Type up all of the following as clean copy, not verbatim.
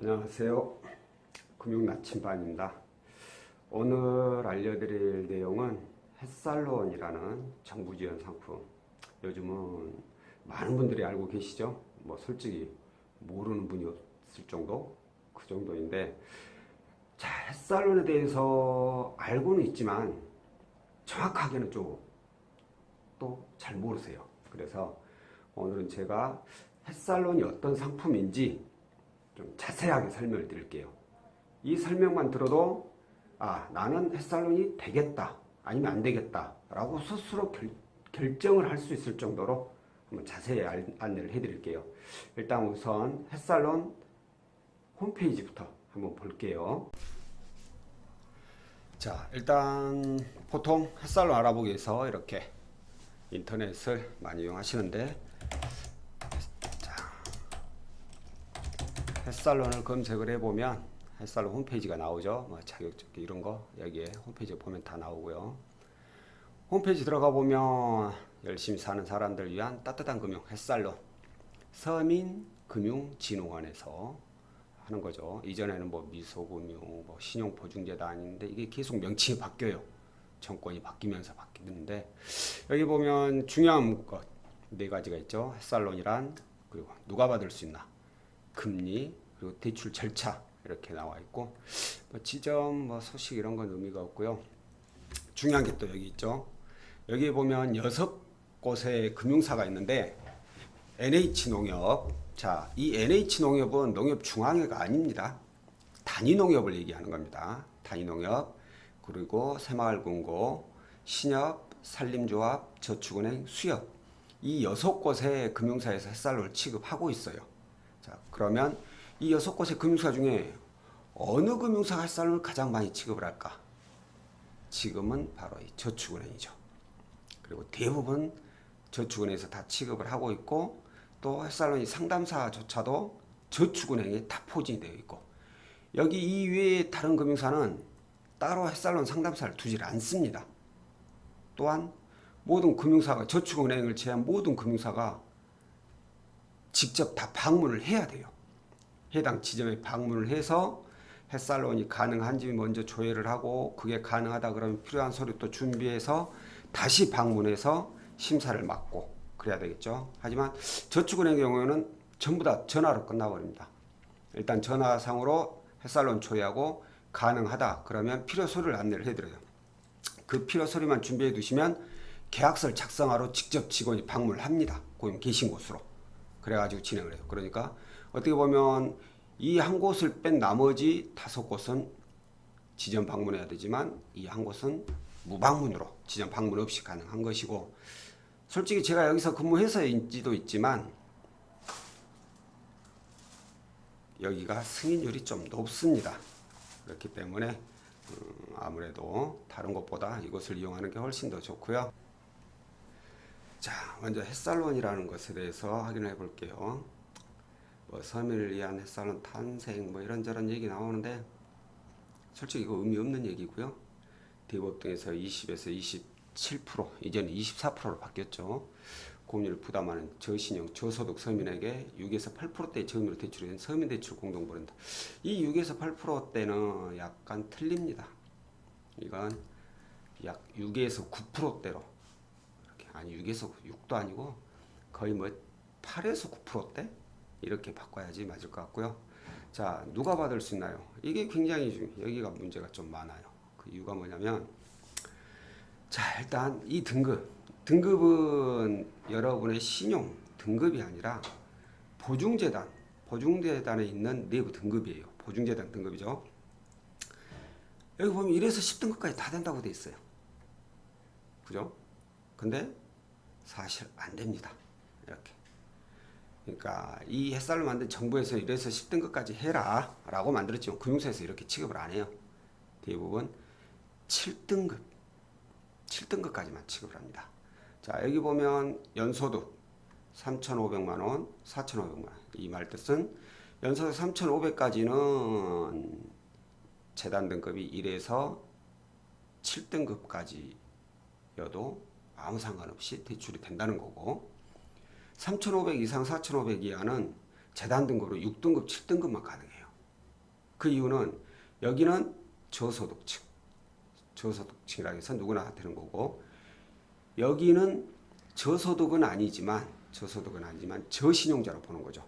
안녕하세요. 금융나침반입니다. 오늘 알려드릴 내용은 햇살론이라는 정부 지원 상품. 요즘은 많은 분들이 알고 계시죠? 뭐 솔직히 모르는 분이 없을 정도? 그 정도인데, 자, 햇살론에 대해서 알고는 있지만 정확하게는 좀 또 잘 모르세요. 그래서 오늘은 제가 햇살론이 어떤 상품인지 좀 자세하게 설명을 드릴게요. 이 설명만 들어도 나는 햇살론이 되겠다 아니면 안 되겠다 라고 스스로 결정을 할 수 있을 정도로 한번 자세히 안내를 해드릴게요. 일단 우선 햇살론 홈페이지부터 한번 볼게요. 자, 일단 보통 햇살론 알아보기 위해서 이렇게 인터넷을 많이 이용하시는데, 햇살론을 검색을 해보면 햇살론 홈페이지가 나오죠. 뭐 자격증 이런 거 여기에 홈페이지에 보면 다 나오고요. 홈페이지 들어가 보면 열심히 사는 사람들 위한 따뜻한 금융 햇살론 서민금융진흥원에서 하는 거죠. 이전에는 뭐 미소금융, 뭐 신용보증재단인데 이게 계속 명칭이 바뀌어요. 정권이 바뀌면서 바뀌는데, 여기 보면 중요한 것 네 가지가 있죠. 햇살론이란, 그리고 누가 받을 수 있나, 금리, 그리고 대출 절차 이렇게 나와 있고, 뭐 지점, 뭐 소식 이런 건 의미가 없고요. 중요한 게 또 여기 있죠. 여기 보면 6곳의 금융사가 있는데 NH농협. 자, 이 NH농협은 농협중앙회가 아닙니다. 단위농협을 얘기하는 겁니다. 단위농협, 그리고 새마을금고, 신협, 산림조합, 저축은행, 수협, 이 6곳의 금융사에서 햇살론을 취급하고 있어요. 자, 그러면 이 6곳의 금융사 중에 어느 금융사가 햇살론을 가장 많이 취급을 할까? 지금은 바로 이 저축은행이죠. 그리고 대부분 저축은행에서 다 취급을 하고 있고, 또 햇살론이 상담사조차도 저축은행에 다 포진이 되어 있고, 여기 이외에 다른 금융사는 따로 햇살론 상담사를 두질 않습니다. 또한 모든 금융사가, 저축은행을 제한 모든 금융사가 직접 다 방문을 해야 돼요. 해당 지점에 방문을 해서 햇살론이 가능한지 먼저 조회를 하고, 그게 가능하다 그러면 필요한 서류 또 준비해서 다시 방문해서 심사를 맡고 그래야 되겠죠. 하지만 저축은행의 경우에는 전부 다 전화로 끝나버립니다. 일단 전화상으로 햇살론 조회하고 가능하다 그러면 필요 서류를 안내를 해드려요. 그 필요 서류만 준비해 두시면 계약서를 작성하러 직접 직원이 방문을 합니다. 고객님 계신 곳으로. 그래가지고 진행을 해요. 그러니까 어떻게 보면 이 한 곳을 뺀 나머지 5곳은 지점 방문해야 되지만, 이 한 곳은 무방문으로 지점 방문 없이 가능한 것이고, 솔직히 제가 여기서 근무해서인지도 있지만 여기가 승인율이 좀 높습니다. 그렇기 때문에 아무래도 다른 곳보다 이곳을 이용하는 게 훨씬 더 좋고요. 자, 먼저 햇살론이라는 것에 대해서 확인해 볼게요. 뭐 서민을 위한 햇살론 탄생, 뭐 이런저런 얘기 나오는데 솔직히 이거 의미 없는 얘기고요. 대법 등에서 20에서 27%, 이제는 24%로 바뀌었죠. 고금리를 부담하는 저신용, 저소득 서민에게 6에서 8%대의 저금리로 대출된 서민대출 공동보랜다. 이 6에서 8%대는 약간 틀립니다. 이건 약 6에서 9%대로, 아니 6에서 6도 아니고 거의 뭐 8에서 9%대? 이렇게 바꿔야지 맞을 것 같고요. 자, 누가 받을 수 있나요? 이게 굉장히 여기가 문제가 좀 많아요. 그 이유가 뭐냐면, 자, 일단 이 등급은 여러분의 신용 등급이 아니라 보증재단에 있는 내부 등급이에요. 보증재단 등급이죠. 여기 보면 1에서 10등급까지 다 된다고 돼 있어요. 그죠? 근데 사실 안 됩니다. 이렇게. 그러니까 이 햇살로 만든 정부에서 1에서 10등급까지 해라 라고 만들었지만 금융사에서 이렇게 취급을 안 해요. 대부분 7등급까지만 취급을 합니다. 자, 여기 보면 연소득 3,500만원, 4,500만원. 이 말 뜻은 연소득 3,500까지는 재단 등급이 1에서 7등급까지여도 아무 상관없이 대출이 된다는 거고, 3,500 이상 4,500 이하는 재단 등급으로 6등급, 7등급만 가능해요. 그 이유는 여기는 저소득층, 저소득층이라 해서 누구나 되는 거고, 여기는 저소득은 아니지만 저신용자로 보는 거죠.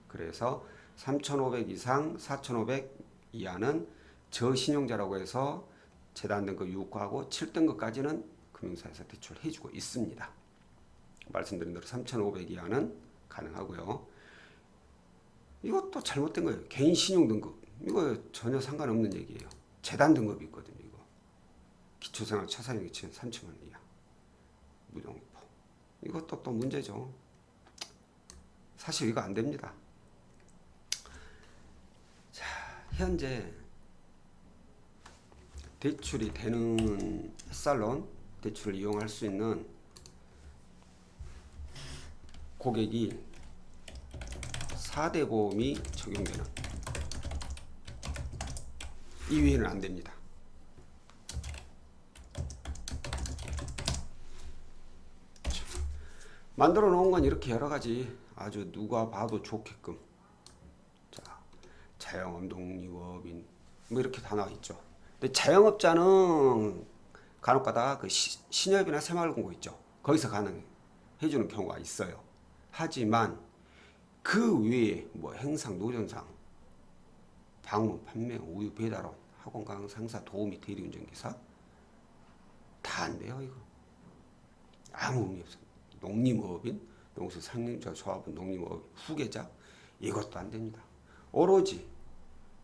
그래서 3,500 이상, 4,500 이하는 저신용자라고 해서 재단 등급 6하고 7등급까지는 금융사에서 대출을 해주고 있습니다. 말씀드린 대로 3,500 이하는 가능하고요. 이것도 잘못된 거예요. 개인 신용 등급. 이거 전혀 상관없는 얘기예요. 재단 등급이 있거든요. 이거 기초생활 차상위치는 3천만 원 이하 무정보. 이것도 또 문제죠. 사실 이거 안 됩니다. 자, 현재 대출이 되는 햇살론 대출을 이용할 수 있는 고객이 4대 보험이 적용되는, 이외에는 안 됩니다. 만들어 놓은 건 이렇게 여러 가지 아주 누가 봐도 좋게끔, 자, 자영업, 독립업인 뭐 이렇게 다 나와 있죠. 근데 자영업자는 간혹가다 그 신협이나 새마을금고 있죠. 거기서 가능해주는 경우가 있어요. 하지만 그 외에 뭐 행상, 노점상, 방문, 판매, 우유, 배달원, 학원, 강사, 상사, 도우미, 대리운전기사 다 안 돼요. 이거 아무 의미 없어요. 농림업인, 농수산림자 조합원, 농림업 후계자 이것도 안 됩니다. 오로지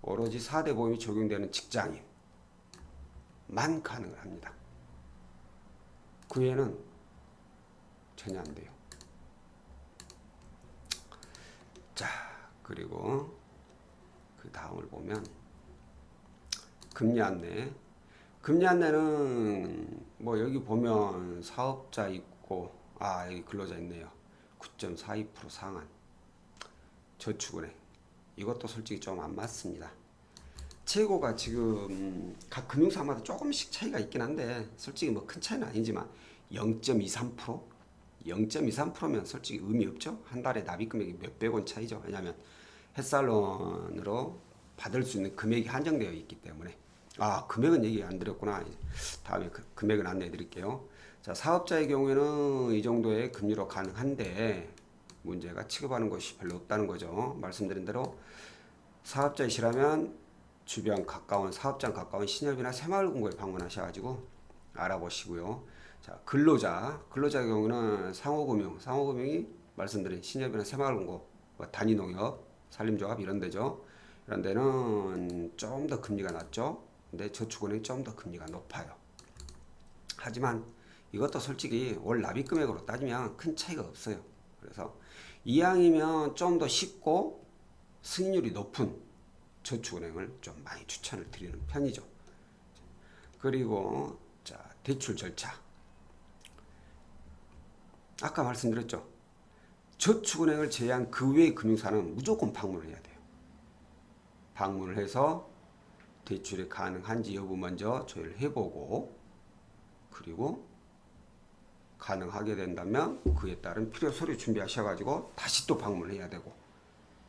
4대 보험이 적용되는 직장인만 가능을 합니다. 그 외에는 전혀 안 돼요. 자, 그리고 그 다음을 보면 금리 안내. 금리 안내는 뭐 여기 보면 사업자 있고, 여기 근로자 있네요. 9.42% 상한 저축은행. 이것도 솔직히 좀 안 맞습니다. 최고가 지금 각 금융사마다 조금씩 차이가 있긴 한데 솔직히 뭐 큰 차이는 아니지만 0.23%? 0.23%면 솔직히 의미 없죠. 한 달에 납입 금액이 몇백 원 차이죠. 왜냐하면 햇살론으로 받을 수 있는 금액이 한정되어 있기 때문에. 금액은 얘기 안 드렸구나. 다음에 금액은 안내해 드릴게요. 자, 사업자의 경우에는 이 정도의 금리로 가능한데 문제가 취급하는 것이 별로 없다는 거죠. 말씀드린 대로 사업자이시라면 주변 가까운, 사업장 가까운 신협이나 새마을금고에 방문하셔가지고 알아보시고요. 자, 근로자의 경우는 상호금융이 말씀드린 신협이나 새마을금고, 뭐 단위농협, 산림조합 이런 데죠. 이런 데는 좀 더 금리가 낮죠. 근데 저축은행이 좀 더 금리가 높아요. 하지만 이것도 솔직히 월 납입 금액으로 따지면 큰 차이가 없어요. 그래서 이왕이면 좀 더 쉽고 수익률이 높은 저축은행을 좀 많이 추천을 드리는 편이죠. 그리고 자, 대출 절차. 아까 말씀드렸죠. 저축은행을 제외한 그 외의 금융사는 무조건 방문을 해야 돼요. 방문을 해서 대출이 가능한지 여부 먼저 조회를 해보고, 그리고 가능하게 된다면 그에 따른 필요 서류 준비하셔가지고 다시 또 방문을 해야 되고.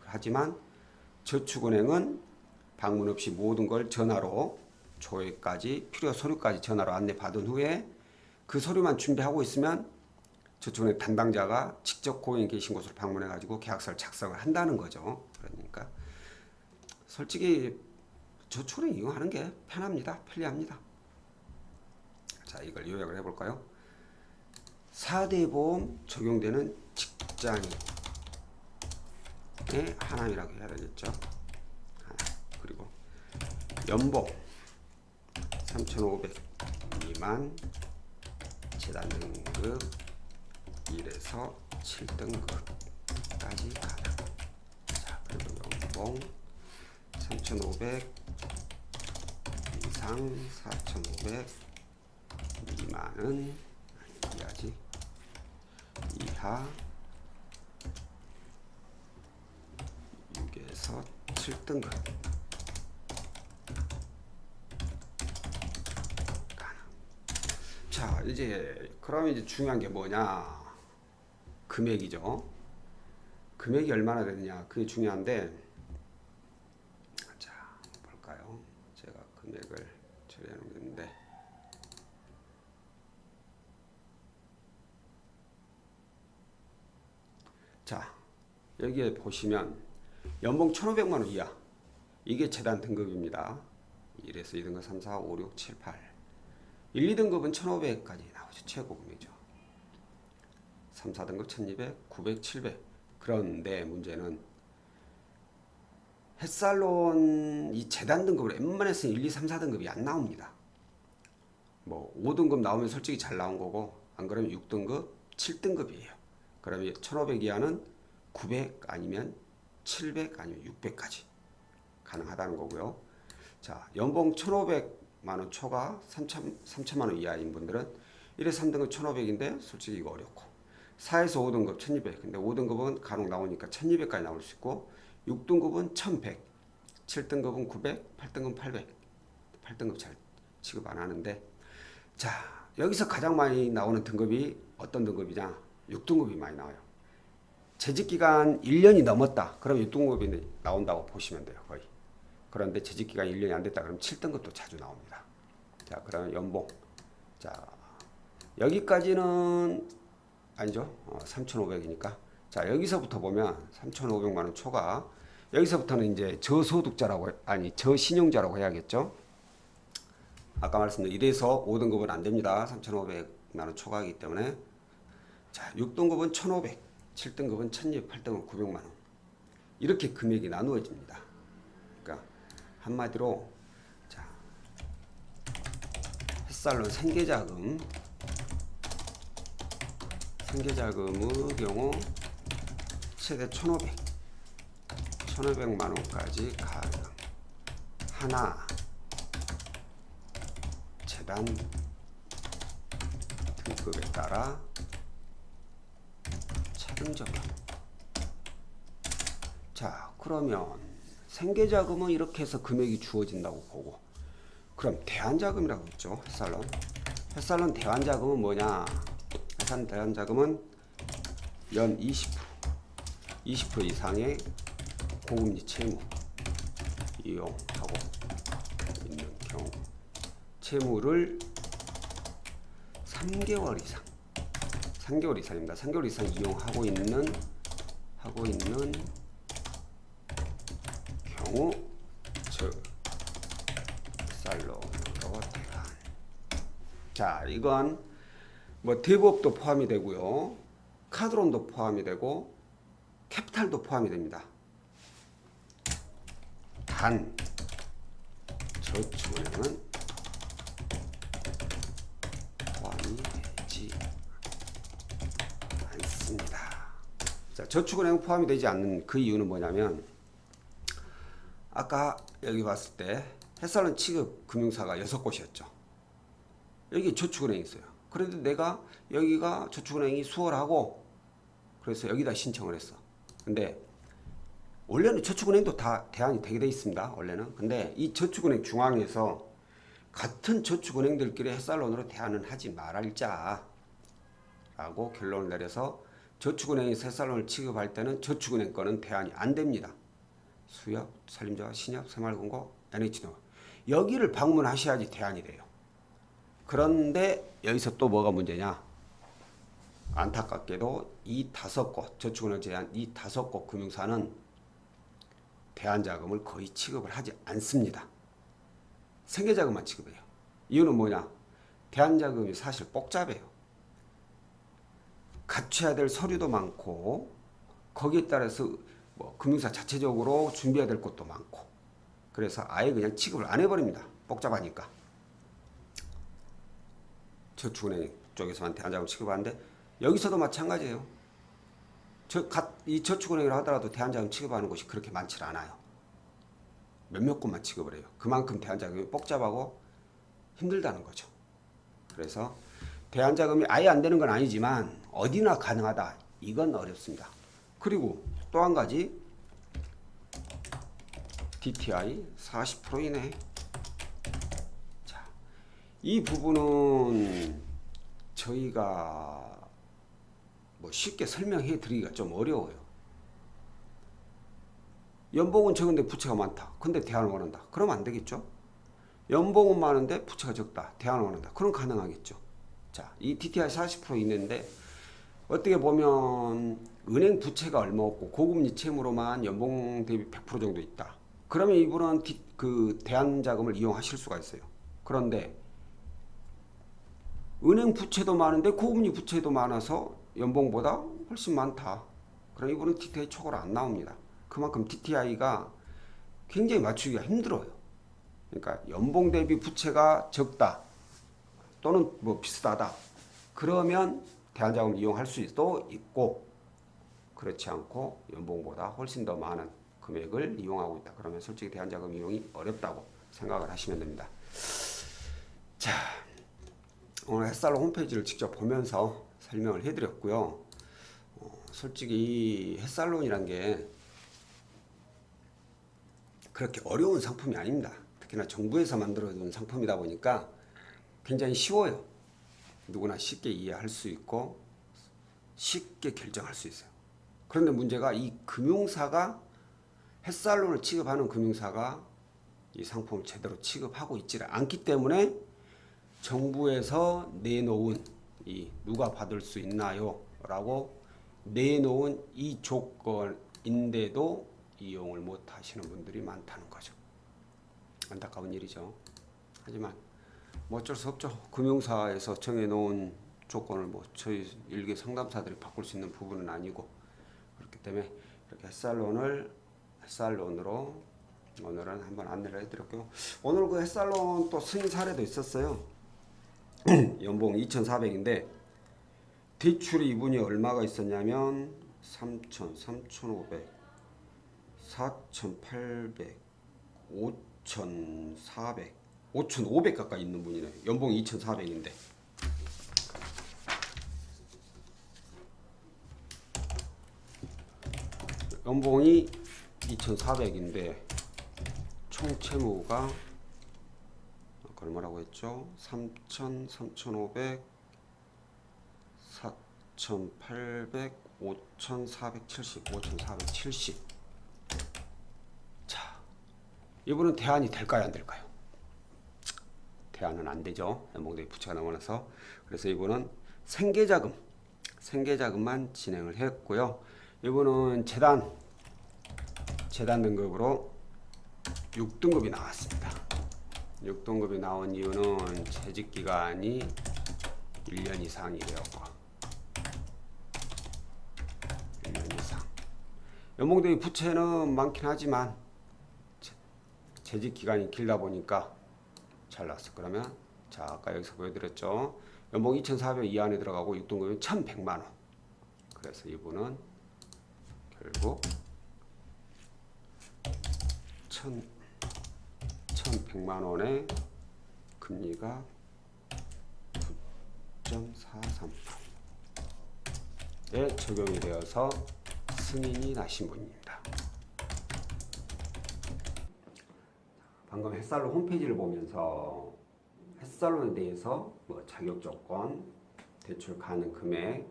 하지만 저축은행은 방문 없이 모든 걸 전화로 조회까지, 필요 서류까지 전화로 안내 받은 후에 그 서류만 준비하고 있으면 저축은행 담당자가 직접 고객이 계신 곳으로 방문해가지고 계약서를 작성을 한다는 거죠. 그러니까 솔직히 저축은행 이용하는 게 편합니다. 편리합니다. 자, 이걸 요약을 해볼까요? 4대 보험 적용되는 직장인의 하나이라고 해야 되겠죠. 그리고 연봉 3,500 미만, 재단 등급 1에서 7등급까지 가능. 자, 그리고 연봉 3,500 이상, 4,500 미만은 이하지. 이하 6에서 7등급 가능. 자, 그럼 이제 중요한 게 뭐냐? 금액이죠. 금액이 얼마나 되느냐? 그게 중요한데, 자, 자, 여기에 보시면 연봉 1,500만 원 이하. 이게 재단 등급입니다. 1에서 2등급 3, 4, 5, 6, 7, 8. 1, 2등급은 1,500까지 나오죠. 최고금이죠. 3, 4등급 1,200, 900, 700. 그런데 문제는 햇살론 이 재단 등급으로 웬만해서 1, 2, 3, 4등급이 안 나옵니다. 뭐 5등급 나오면 솔직히 잘 나온 거고 안 그러면 6등급, 7등급이에요. 그러면 1,500 이하는 900 아니면 700 아니면 600까지 가능하다는 거고요. 자, 연봉 1,500만 원 초과 3천만 원 이하인 분들은 1에 3등급 1,500인데 솔직히 이거 어렵고 4에서 5등급 1,200. 근데 5등급은 간혹 나오니까 1,200까지 나올 수 있고 6등급은 1,100, 7등급은 900, 8등급은 800. 8등급 잘 취급 안 하는데 자, 여기서 가장 많이 나오는 등급이 어떤 등급이냐? 6등급이 많이 나와요. 재직기간 1년이 넘었다. 그럼 6등급이 나온다고 보시면 돼요. 거의. 그런데 재직기간 1년이 안 됐다. 그럼 7등급도 자주 나옵니다. 자, 그러면 연봉. 자, 여기까지는 아니죠. 3,500이니까. 자, 여기서부터 보면 3,500만 원 초과. 여기서부터는 이제 저소득자라고, 아니, 저신용자라고 해야겠죠. 아까 말씀드린 1에서 5등급은 안 됩니다. 3,500만 원 초과이기 때문에. 자, 6등급은 1,500, 7등급은 1,200, 8등급은 900만 원. 이렇게 금액이 나누어집니다. 그러니까 한마디로 자, 햇살론 생계자금의 경우 최대 1,500만 원까지 가능. 하나 재단 등급에 따라 차등 적용. 자, 그러면 생계자금은 이렇게 해서 금액이 주어진다고 보고, 그럼 대안자금이라고 있죠. 햇살론 대안자금은 뭐냐? 대안자금은 연 20% 이상의 고금리 채무 이용하고 있는 경우 채무를 3개월 이상입니다. 3개월 이상 이용하고 있는 경우 즉 햇살론으로 대안. 자, 이건 뭐 대부업도 포함이 되고요. 카드론도 포함이 되고 캐피탈도 포함이 됩니다. 단 저축은행은 포함이 되지 않습니다. 자, 저축은행은 포함이 되지 않는 그 이유는 뭐냐면 아까 여기 봤을 때 햇살론 취급 금융사가 6곳이었죠. 여기 저축은행이 있어요. 그런데 내가 여기가 저축은행이 수월하고 그래서 여기다 신청을 했어. 근데 원래는 저축은행도 다 대안이 되게 돼 있습니다. 원래는. 근데 이 저축은행 중앙에서 같은 저축은행들끼리 햇살론으로 대안은 하지 말자 라고 결론을 내려서 저축은행이 햇살론을 취급할 때는 저축은행 거는 대안이 안 됩니다. 수협, 산림자와 신협, 새마을금고, NH농 여기를 방문하셔야지 대안이 돼요. 그런데 여기서 또 뭐가 문제냐? 안타깝게도 이 5곳 저축은행 제한 이 5곳 금융사는 대안자금을 거의 취급을 하지 않습니다. 생계자금만 취급해요. 이유는 뭐냐? 대안자금이 사실 복잡해요. 갖춰야 될 서류도 많고 거기에 따라서 뭐 금융사 자체적으로 준비해야 될 것도 많고 그래서 아예 그냥 취급을 안 해버립니다. 복잡하니까. 저축은행 쪽에서만 대안자금 취급하는데 여기서도 마찬가지예요. 이 저축은행이라 하더라도 대안자금 취급하는 곳이 그렇게 많지 않아요. 몇몇 곳만 취급을 해요. 그만큼 대안자금이 복잡하고 힘들다는 거죠. 그래서 대안자금이 아예 안 되는 건 아니지만 어디나 가능하다. 이건 어렵습니다. 그리고 또 한 가지 DTI 40% 이내. 자, 이 부분은 저희가 뭐 쉽게 설명해 드리기가 좀 어려워요. 연봉은 적은데 부채가 많다. 근데 대안을 원한다. 그러면 안 되겠죠? 연봉은 많은데 부채가 적다. 대안을 원한다. 그럼 가능하겠죠. 자, 이 DTI 40% 있는데 어떻게 보면 은행 부채가 얼마 없고 고금리 채무로만 연봉 대비 100% 정도 있다. 그러면 이분은 그 대안자금을 이용하실 수가 있어요. 그런데 은행 부채도 많은데 고금리 부채도 많아서 연봉보다 훨씬 많다. 그럼 이분은 DTI 초과로 안 나옵니다. 그만큼 DTI가 굉장히 맞추기가 힘들어요. 그러니까 연봉 대비 부채가 적다 또는 뭐 비슷하다. 그러면 대안자금을 이용할 수도 있고, 그렇지 않고 연봉보다 훨씬 더 많은 금액을 이용하고 있다. 그러면 솔직히 대안자금 이용이 어렵다고 생각을 하시면 됩니다. 자, 오늘 햇살로 홈페이지를 직접 보면서 설명을 해드렸고요. 솔직히 햇살론이란 게 그렇게 어려운 상품이 아닙니다. 특히나 정부에서 만들어둔 상품이다 보니까 굉장히 쉬워요. 누구나 쉽게 이해할 수 있고 쉽게 결정할 수 있어요. 그런데 문제가 이 금융사가 햇살론을 취급하는 금융사가 이 상품을 제대로 취급하고 있지를 않기 때문에 정부에서 내놓은 이 누가 받을 수 있나요? 라고 내놓은 이 조건인데도 이용을 못 하시는 분들이 많다는 거죠. 안타까운 일이죠. 하지만 뭐 어쩔 수 없죠. 금융사에서 정해놓은 조건을 뭐 저희 일개 상담사들이 바꿀 수 있는 부분은 아니고, 그렇기 때문에 이렇게 햇살론으로 오늘은 한번 안내를 해드렸고요. 오늘 그 햇살론 또 승인 사례도 있었어요. 연봉 2,400인데 대출이 이분이 얼마가 있었냐면 3,000, 3,500, 4,800, 5,400, 5,500 가까이 있는 분이네. 연봉이 2,400인데 연봉이 2,400인데 총 채무가 얼마라고 했죠? 3,000, 3,500, 4,800, 5,470, 5,470. 자, 이분은 대안이 될까요, 안 될까요? 대안은 안 되죠. 연봉대비 부채가 넘어나서. 그래서 이분은 생계자금만 진행을 했고요. 이분은 재단 등급으로 6등급이 나왔습니다. 6등급이 나온 이유는 재직 기간이 1년 이상이래요. 1년 이상. 연봉대비 부채는 많긴 하지만 재직 기간이 길다 보니까 잘 나왔어. 그러면 자, 아까 여기서 보여드렸죠. 연봉 2,400 이 안에 들어가고 6등급이면 1,100만 원. 그래서 이분은 결국 1,100만 원의 금리가 9.43%에 적용이 되어서 승인이 나신 분입니다. 방금 햇살론 홈페이지를 보면서 햇살론에 대해서 뭐 자격 조건, 대출 가능 금액,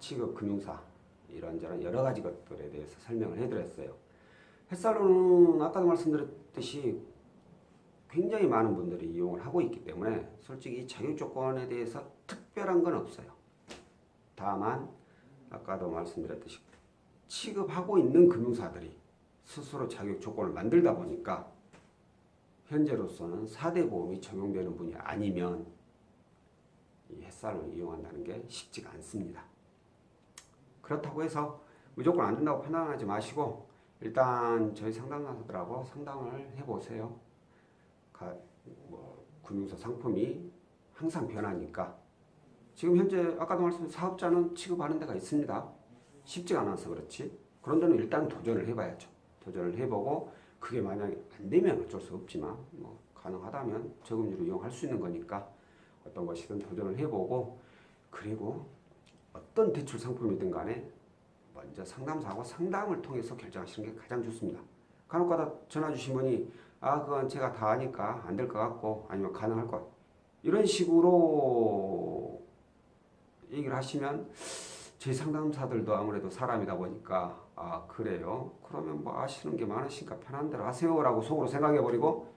취급 금융사 이런저런 여러 가지 것들에 대해서 설명을 해드렸어요. 햇살론은 아까도 말씀드렸듯이 굉장히 많은 분들이 이용을 하고 있기 때문에 솔직히 자격 조건에 대해서 특별한 건 없어요. 다만 아까도 말씀드렸듯이 취급하고 있는 금융사들이 스스로 자격 조건을 만들다 보니까 현재로서는 4대 보험이 적용되는 분이 아니면 이 햇살론을 이용한다는 게 쉽지가 않습니다. 그렇다고 해서 무조건 안 된다고 판단하지 마시고 일단 저희 상담사들하고 상담을 해보세요. 금융사 상품이 항상 변하니까 지금 현재 아까도 말씀드린 사업자는 취급하는 데가 있습니다. 쉽지가 않아서 그렇지. 그런 데는 일단 도전을 해봐야죠. 도전을 해보고 그게 만약에 안 되면 어쩔 수 없지만 뭐 가능하다면 저금리로 이용할 수 있는 거니까 어떤 것이든 도전을 해보고, 그리고 어떤 대출 상품이든 간에 먼저 상담사하고 상담을 통해서 결정하시는 게 가장 좋습니다. 간혹가다 전화 주신 분이 그건 제가 다 아니까 안 될 것 같고 아니면 가능할 것 이런 식으로 얘기를 하시면 저희 상담사들도 아무래도 사람이다 보니까 그래요? 그러면 뭐 아시는 게 많으시니까 편한 대로 하세요 라고 속으로 생각해버리고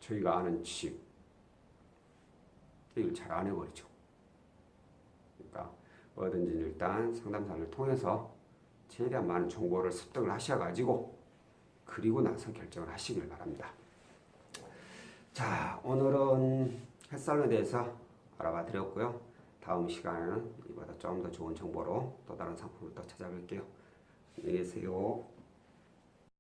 저희가 아는 지식 얘기를 잘 안 해버리죠. 그러니까 뭐든지 일단 상담사를 통해서 최대한 많은 정보를 습득을 하셔가지고 그리고 나서 결정을 하시길 바랍니다. 자, 오늘은 햇살론에 대해서 알아봐 드렸고요. 다음 시간에는 이보다 좀 더 좋은 정보로 또 다른 상품을 또 찾아뵐게요. 안녕히 계세요.